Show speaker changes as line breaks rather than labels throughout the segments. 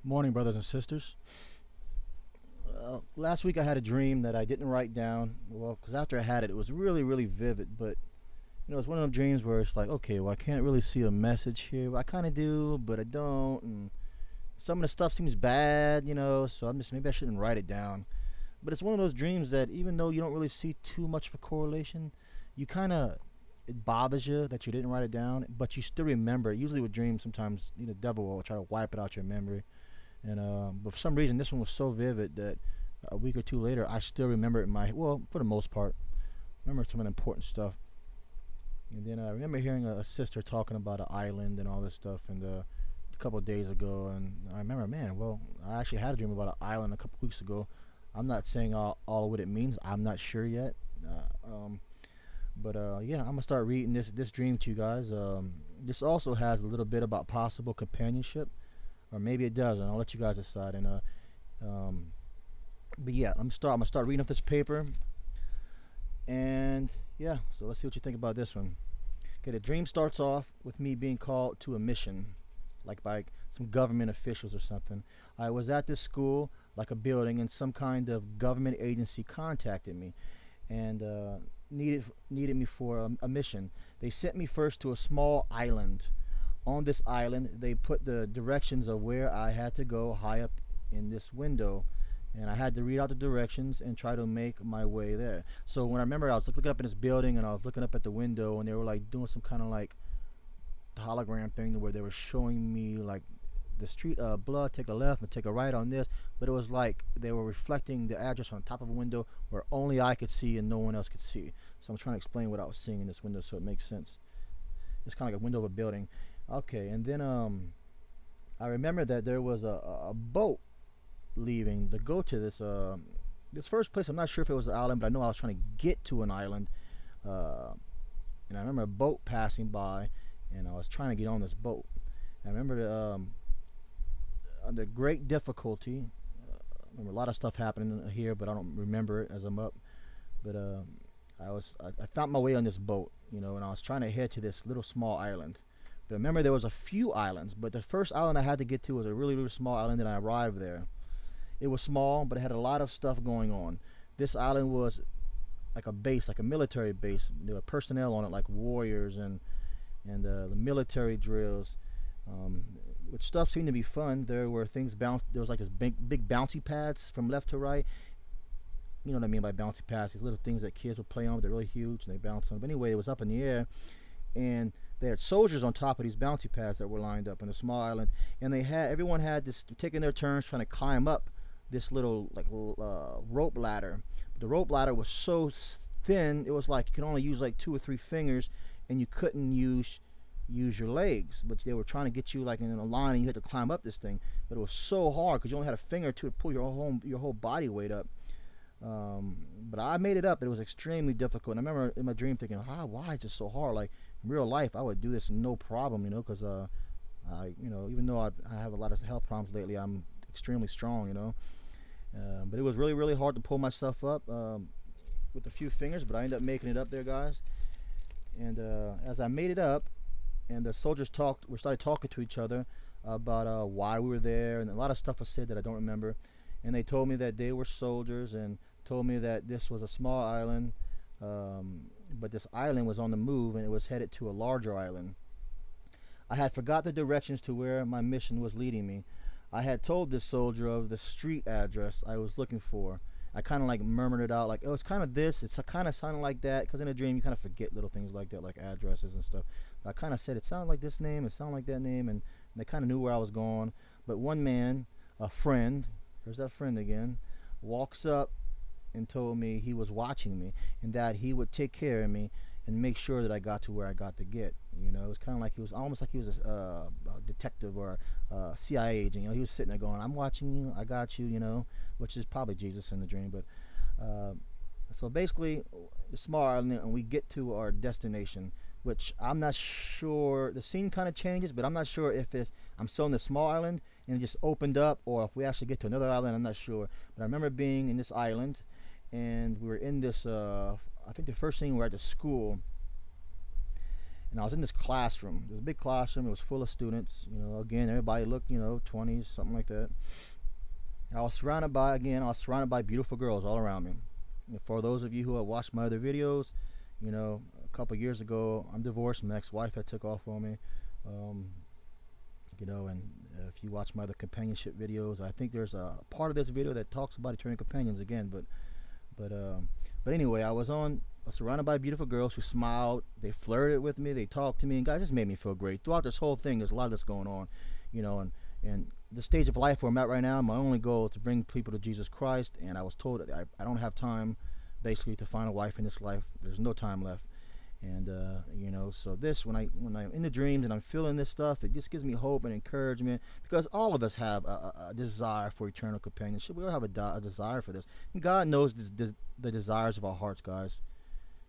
Morning, brothers and sisters. Last week I had a dream that I didn't write down. Well, because after I had it, it was really, really vivid. But it's one of those dreams where it's like, okay, well, I can't really see a message here. Well, I kind of do, but I don't. And some of the stuff seems bad, So I'm just maybe I shouldn't write it down. But it's one of those dreams that even though you don't really see too much of a correlation, you kind of it bothers you that you didn't write it down, but you still remember it. Usually with dreams, sometimes the devil will try to wipe it out your memory. And but for some reason, this one was so vivid that a week or two later, I still remember it in my for the most part, remember some of the important stuff. And then I remember hearing a sister talking about an island and all this stuff, and a couple of days ago, and I remember, man, well, I actually had a dream about an island a couple of weeks ago. I'm not saying all of what it means. I'm not sure yet. But yeah, I'm gonna start reading this dream to you guys. This also has a little bit about possible companionship, or maybe it doesn't. I'll let you guys decide. And um, but yeah, I'm gonna start reading off this paper, and yeah, so let's see what you think about this one. Okay, the dream starts off with me being called to a mission, like by some government officials or something. I was at this school, like a building, and some kind of government agency contacted me, and needed me for a mission. They sent me first to a small island. On this island, they put the directions of where I had to go high up in this window, and I had to read out the directions and try to make my way there. So when I remember, I was looking up in this building, and I was looking up at the window, and they were like doing some kind of like hologram thing where they were showing me like the street blood, take a left and take a right on this, but it was like they were reflecting the address on top of a window where only I could see and no one else could see. So I'm trying to explain what I was seeing in this window so it makes sense. It's kind of like a window of a building. Okay, and then I remember that there was a boat leaving to go to this first place. I'm not sure if it was an island, but I know I was trying to get to an island. Uh, and I remember a boat passing by, and I was trying to get on this boat. And I remember under great difficulty. I remember a lot of stuff happening here, but I don't remember it as I'm up. But I found my way on this boat, and I was trying to head to this little small island. But remember, there was a few islands, but the first island I had to get to was a really, really small island, and I arrived there. It was small, but it had a lot of stuff going on. This island was like a base, like a military base. There were personnel on it, like warriors and the military drills, which stuff seemed to be fun. There were things bounce. There was like this big bouncy pads from left to right. You know what I mean by bouncy pads? These little things that kids would play on. But they're really huge and they bounce on. But anyway, it was up in the air, and they had soldiers on top of these bouncy pads that were lined up in a small island, and everyone had this taking their turns trying to climb up this little like rope ladder. But the rope ladder was so thin, it was like you could only use like two or three fingers, and you couldn't use your legs. But they were trying to get you like in a line, and you had to climb up this thing. But it was so hard because you only had a finger or two to pull your whole body weight up. But I made it up. It was extremely difficult. And I remember in my dream thinking, why is this so hard? Like in real life, I would do this no problem, because even though I have a lot of health problems lately, I'm extremely strong. But it was really, really hard to pull myself up with a few fingers. But I ended up making it up there, guys. And as I made it up, and the soldiers we started talking to each other about why we were there, and a lot of stuff was said that I don't remember. And they told me that they were soldiers, and told me that this was a small island, but this island was on the move, and it was headed to a larger island. I had forgot the directions to where my mission was leading me. I had told this soldier of the street address I was looking for. I kind of like murmured it out, like, oh, it's kind of this, it's kind of sounding like that, because in a dream you kind of forget little things like that, like addresses and stuff. But I kind of said it sounded like this name, it sounded like that name, and they kind of knew where I was going. But one man, a friend, there's that friend again, walks up and told me he was watching me and that he would take care of me and make sure that I got to where I got to get. It was kind of like he was almost like he was a detective or a CIA agent. He was sitting there going, "I'm watching you. I got you." Which is probably Jesus in the dream. But so basically, the small island, and we get to our destination, which I'm not sure. The scene kind of changes, but I'm not sure if I'm still in the small island and it just opened up, or if we actually get to another island. I'm not sure. But I remember being in this island, and we were in this. I think the first thing we were at the school, and I was in this classroom, this big classroom. It was full of students. Again, everybody looked, 20s, something like that. I was surrounded by beautiful girls all around me. And for those of you who have watched my other videos, a couple years ago, I'm divorced. My ex-wife had took off on me. Um, and if you watch my other companionship videos, I think there's a part of this video that talks about eternal companions again. But anyway, I was surrounded by beautiful girls who smiled. They flirted with me. They talked to me, and guys, just made me feel great. Throughout this whole thing, there's a lot of this going on, and the stage of life where I'm at right now, my only goal is to bring people to Jesus Christ. And I was told that I don't have time, basically, to find a wife in this life. There's no time left. And so this, when I'm in the dreams and I'm feeling this stuff, it just gives me hope and encouragement, because all of us have a desire for eternal companionship. We all have a desire for this, and God knows the desires of our hearts, guys.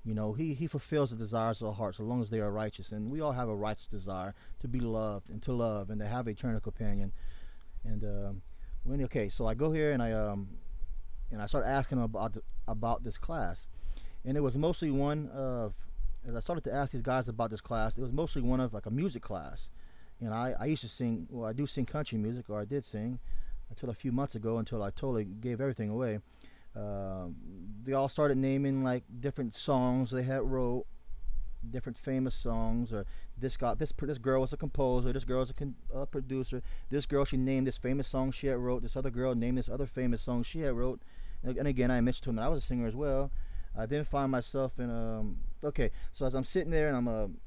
He fulfills the desires of our hearts as long as they are righteous, and we all have a righteous desire to be loved and to love and to have an eternal companion. And so I go here and I start asking about this class, and it was mostly one of, as I started to ask these guys about this class, it was mostly one of like a music class. And I used to sing, well, I do sing country music, or I did sing until a few months ago, until I totally gave everything away. They all started naming like different songs they had wrote, different famous songs, or this girl was a composer, this girl was a producer, this girl, she named this famous song she had wrote, this other girl named this other famous song she had wrote. And again, I mentioned to them that I was a singer as well. I then find myself in so as I'm sitting there and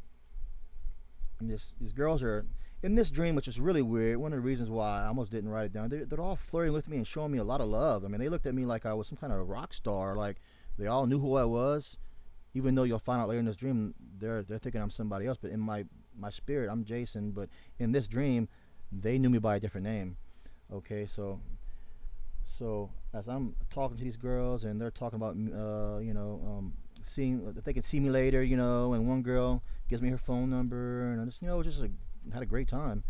these girls are in this dream, which is really weird. One of the reasons why I almost didn't write it down, they're all flirting with me and showing me a lot of love. I mean, they looked at me like I was some kind of rock star, like they all knew who I was, even though you'll find out later in this dream they're thinking I'm somebody else. But in my spirit, I'm Jason, but in this dream they knew me by a different name. Okay, so as I'm talking to these girls and they're talking about seeing if they can see me later, and one girl gives me her phone number, and I just had a great time.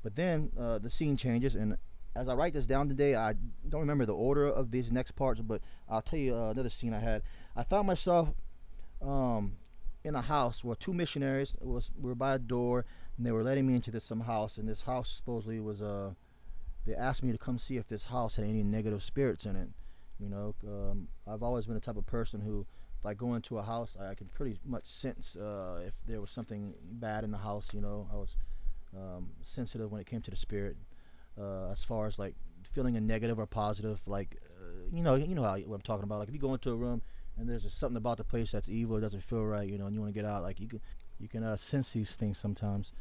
But then the scene changes, and as I write this down today, I don't remember the order of these next parts, but I'll tell you another scene I had. I found myself in a house where two missionaries were by a door, and they were letting me into some house, and this house supposedly was they asked me to come see if this house had any negative spirits in it. I've always been the type of person who, if I go into a house, I can pretty much sense if there was something bad in the house. I was sensitive when it came to the spirit, as far as like feeling a negative or positive. Like what I'm talking about. Like if you go into a room and there's just something about the place that's evil, it doesn't feel right, and you want to get out. Like you can sense these things sometimes.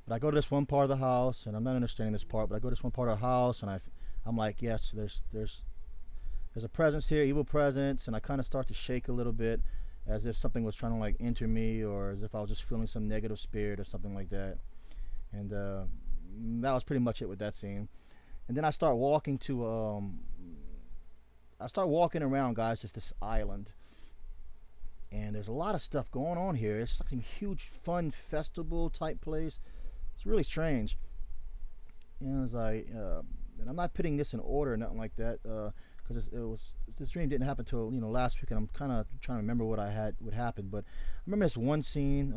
But I go to this one part of the house, and I'm not understanding this part, but I go to this one part of the house, and I'm like, yes, there's a presence here, evil presence, and I kind of start to shake a little bit, as if something was trying to like enter me, or as if I was just feeling some negative spirit or something like that. And that was pretty much it with that scene. And then I start walking around, guys, just this island. And there's a lot of stuff going on here. It's just like some huge fun festival type place. It's really strange. And and I'm not putting this in order or nothing like that, because this dream didn't happen till last week, and I'm kind of trying to remember what happened. But I remember this one scene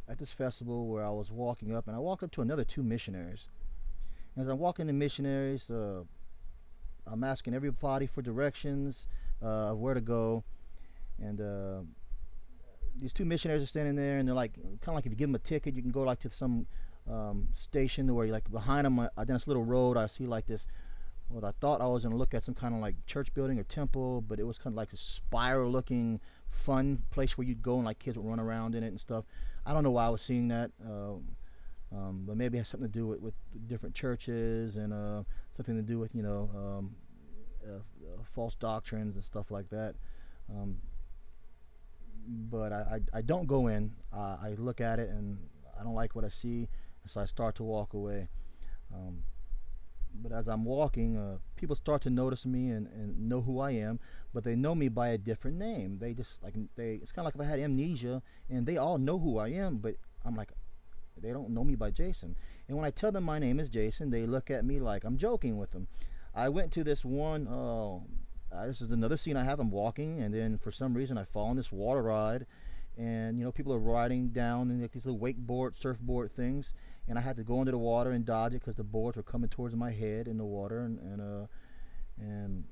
at this festival where I was walking up, and I walked up to another two missionaries. And as I'm walking to missionaries, I'm asking everybody for directions of where to go, and these two missionaries are standing there, and they're like, kind of like if you give them a ticket, you can go like to some station where like behind them, down this little road, I see like this, what I thought I was going to look at some kind of like church building or temple, but it was kind of like a spiral looking fun place where you'd go and like kids would run around in it and stuff. I don't know why I was seeing that, but maybe it has something to do with different churches, and something to do with false doctrines and stuff like that. But I don't go in. I look at it and I don't like what I see, so I start to walk away. But as I'm walking, people start to notice me and know who I am, but they know me by a different name. They just it's kind of like if I had amnesia, and they all know who I am, but I'm like, they don't know me by Jason. And when I tell them my name is Jason, they look at me like I'm joking with them. I went to this one, this is another scene I have. I'm walking, and then for some reason I fall on this water ride, and people are riding down in like these little wakeboard, surfboard things, and I had to go under the water and dodge it because the boards were coming towards my head in the water, and and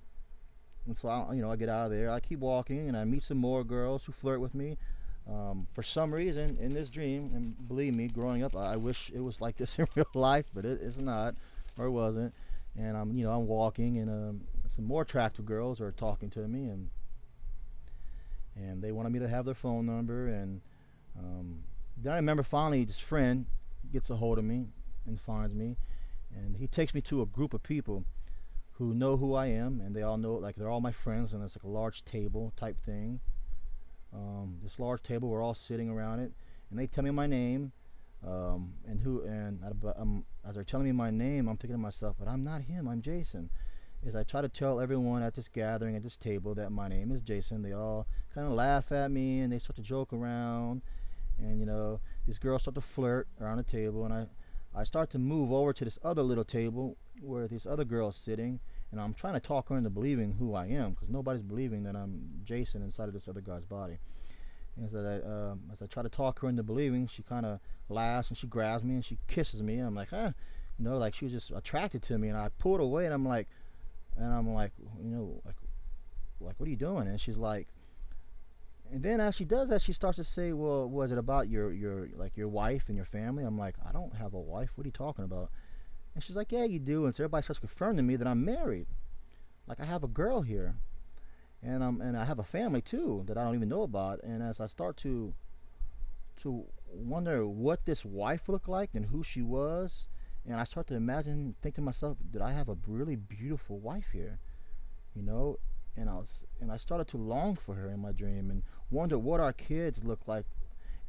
so I get out of there. I keep walking, and I meet some more girls who flirt with me. For some reason, in this dream, and believe me, growing up, I wish it was like this in real life, but it's not, or it wasn't. And I'm walking, and some more attractive girls are talking to me, and they wanted me to have their phone number, and then I remember finally this friend gets a hold of me and finds me, and he takes me to a group of people who know who I am, and they all know, like, they're all my friends, and it's like a large table type thing. This large table, we're all sitting around it, and they tell me my name, as they're telling me my name, I'm thinking to myself, but I'm not him, I'm Jason. As I try to tell everyone at this gathering, at this table, that my name is Jason, they all kind of laugh at me, and they start to joke around, and these girls start to flirt around the table, and I start to move over to this other little table where these other girls sitting, and I'm trying to talk her into believing who I am, because nobody's believing that I'm Jason inside of this other guy's body. And as I try to talk her into believing, she kind of laughs, and she grabs me and she kisses me. And I'm like, huh, like she was just attracted to me. And I pulled away, and I'm like, like, what are you doing? And she's like, and then as she does that, she starts to say, well, was it about your wife and your family? I'm like, I don't have a wife. What are you talking about? And she's like, yeah, you do. And so everybody starts confirming to me that I'm married. Like, I have a girl here, and I have a family too that I don't even know about. And as I start to wonder what this wife looked like and who she was, and I start to think to myself, did I have a really beautiful wife here? And I started to long for her in my dream and wonder what our kids look like.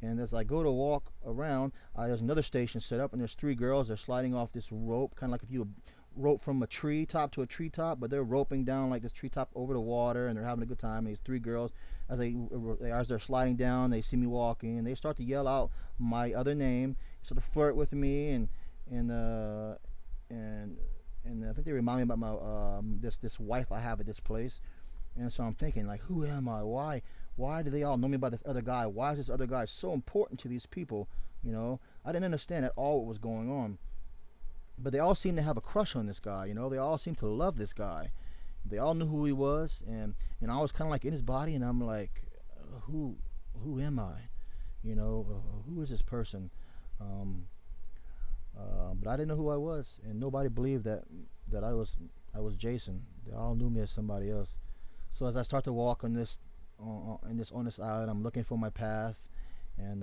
And as I go to walk around, there's another station set up, and there's three girls. They're sliding off this rope, kind of like if you rope from a tree top to a tree top, but they're roping down like this tree top over the water, and they're having a good time. And these three girls, as they're sliding down, they see me walking, and they start to yell out my other name, sort of flirt with me, and I think they remind me about my this wife I have at this place. And so I'm thinking, like, who am I? Why do they all know me by this other guy? Why is this other guy so important to these people? I didn't understand at all what was going on. But they all seemed to have a crush on this guy. They all seemed to love this guy. They all knew who he was, and I was kind of like in his body, and I'm like, who am I? Who is this person? But I didn't know who I was, and nobody believed that I was Jason. They all knew me as somebody else. So as I start to walk on this island, I'm looking for my path, and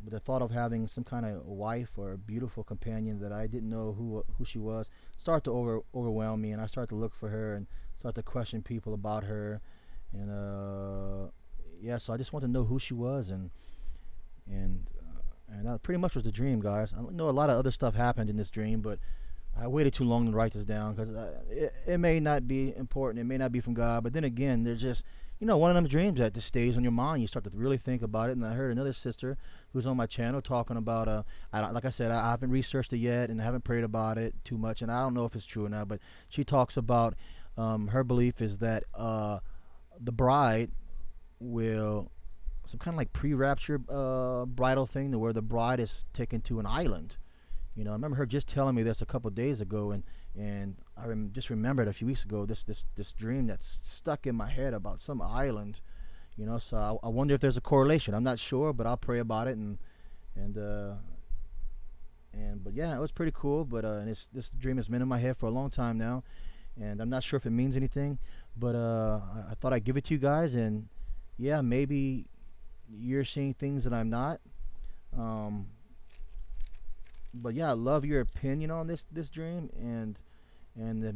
with the thought of having some kind of wife or a beautiful companion that I didn't know who she was, start to overwhelm me, and I start to look for her and start to question people about her, and so I just want to know who she was, and that pretty much was the dream, guys. I know a lot of other stuff happened in this dream, but I waited too long to write this down because it may not be important. It may not be from God. But then again, there's just, one of them dreams that just stays on your mind. You start to really think about it. And I heard another sister who's on my channel talking about, like I said, I haven't researched it yet and I haven't prayed about it too much. And I don't know if it's true or not. But she talks about her belief is that the bride will, some kind of like pre-rapture bridal thing, to where the bride is taken to an island. I remember her just telling me this a couple of days ago, and I just remembered a few weeks ago this dream that's stuck in my head about some island. So I wonder if there's a correlation. I'm not sure, but I'll pray about it, but yeah, it was pretty cool. But and this dream has been in my head for a long time now, and I'm not sure if it means anything, but I thought I'd give it to you guys, and yeah, maybe you're seeing things that I'm not. But yeah, I love your opinion on this dream, and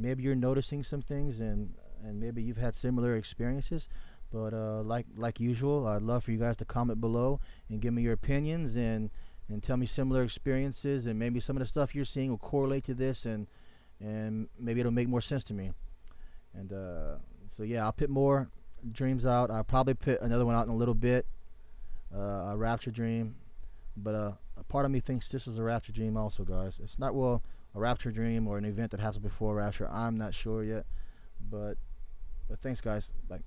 maybe you're noticing some things, and maybe you've had similar experiences. But like usual, I'd love for you guys to comment below and give me your opinions, and tell me similar experiences, and maybe some of the stuff you're seeing will correlate to this, and maybe it'll make more sense to me. And so yeah, I'll put more dreams out. I'll probably put another one out in a little bit, a rapture dream. But a part of me thinks this is a rapture dream also, guys. It's not, a rapture dream or an event that happens before rapture. I'm not sure yet. But thanks, guys. Bye.